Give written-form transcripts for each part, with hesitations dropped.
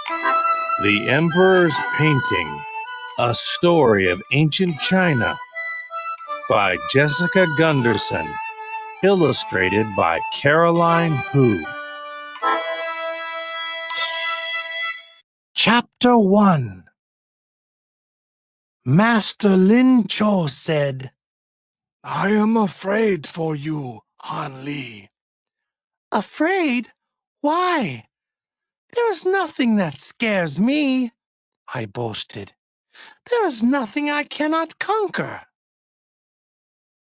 The Emperor's Painting, a story of ancient China by Jessica Gunderson, illustrated by Caroline Hu. Chapter 1. Master Lin Cho said, "I am afraid for you, Han Li." "Afraid? Why? There is nothing that scares me," I boasted. "There is nothing I cannot conquer."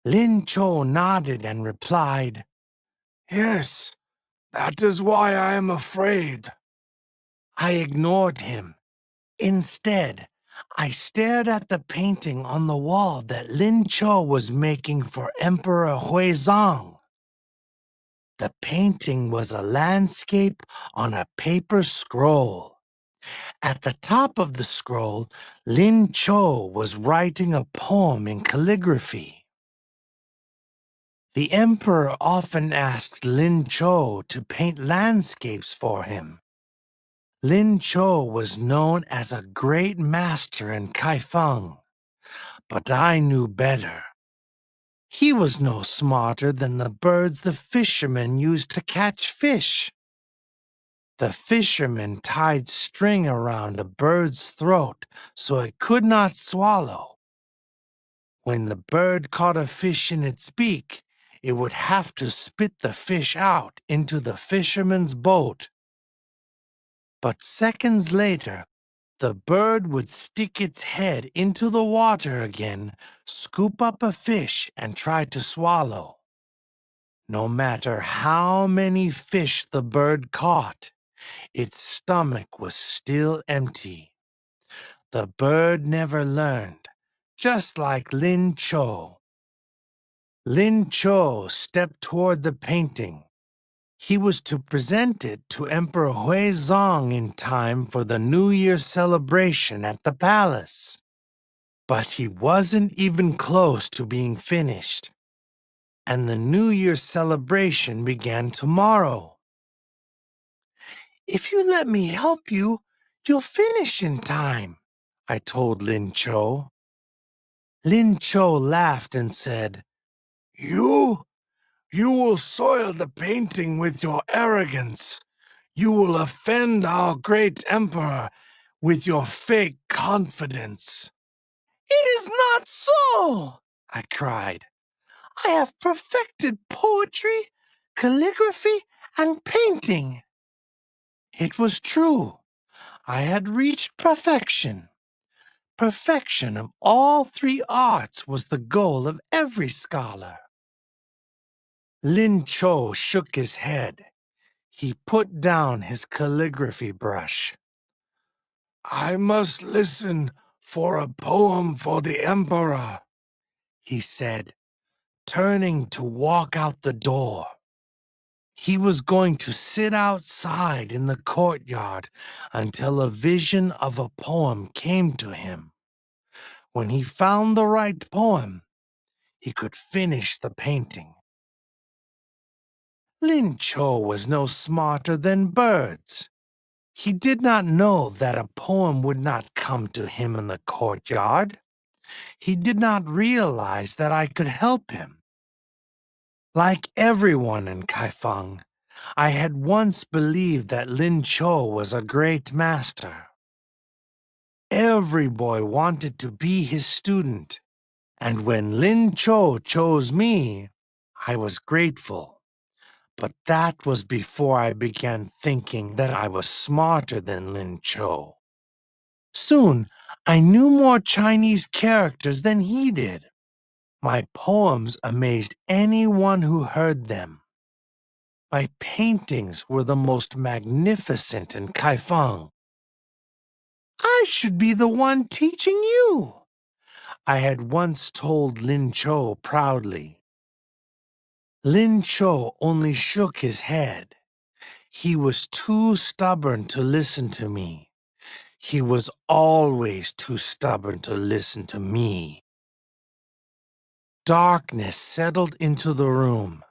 Lin Cho nodded and replied, "Yes, that is why I am afraid." I ignored him. Instead, I stared at the painting on the wall that Lin Cho was making for Emperor Huizong. The painting was a landscape on a paper scroll. At the top of the scroll, Lin Cho was writing a poem in calligraphy. The emperor often asked Lin Cho to paint landscapes for him. Lin Cho was known as a great master in Kaifeng, but I knew better. He was no smarter than the birds the fishermen used to catch fish. The fishermen tied string around a bird's throat so it could not swallow. When the bird caught a fish in its beak, it would have to spit the fish out into the fisherman's boat. But seconds later, the bird would stick its head into the water again, scoop up a fish, and try to swallow. No matter how many fish the bird caught, its stomach was still empty. The bird never learned, just like Lin Cho. Lin Cho stepped toward the painting. He was to present it to Emperor Huizong in time for the New Year celebration at the palace. But he wasn't even close to being finished, and the New Year celebration began tomorrow. "If you let me help you, you'll finish in time," I told Lin Cho. Lin Cho laughed and said, You? You will soil the painting with your arrogance. You will offend our great emperor with your fake confidence." "It is not so!" I cried. "I have perfected poetry, calligraphy, and painting." It was true. I had reached perfection. Perfection of all three arts was the goal of every scholar. Lin Cho shook his head. He put down his calligraphy brush. "I must listen for a poem for the emperor," he said, turning to walk out the door. He was going to sit outside in the courtyard until a vision of a poem came to him. When he found the right poem, he could finish the painting. Lin Cho was no smarter than birds. He did not know that a poem would not come to him in the courtyard. He did not realize that I could help him. Like everyone in Kaifeng, I had once believed that Lin Cho was a great master. Every boy wanted to be his student, and when Lin Cho chose me, I was grateful. But that was before I began thinking that I was smarter than Lin Cho. Soon, I knew more Chinese characters than he did. My poems amazed anyone who heard them. My paintings were the most magnificent in Kaifeng. "I should be the one teaching you," I had once told Lin Cho proudly. Lin Cho only shook his head. He was too stubborn to listen to me. He was always too stubborn to listen to me. Darkness settled into the room,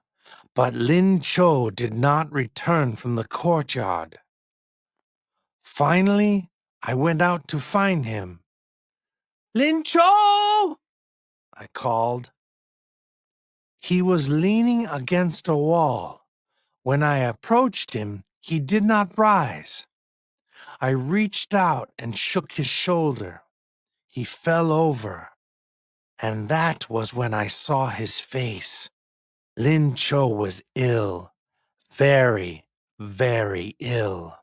but Lin Cho did not return from the courtyard. Finally, I went out to find him. Lin Cho! I called. He was leaning against a wall. When I approached him, he did not rise. I reached out and shook his shoulder. He fell over, and that was when I saw his face. Lin Cho was ill, very, very ill.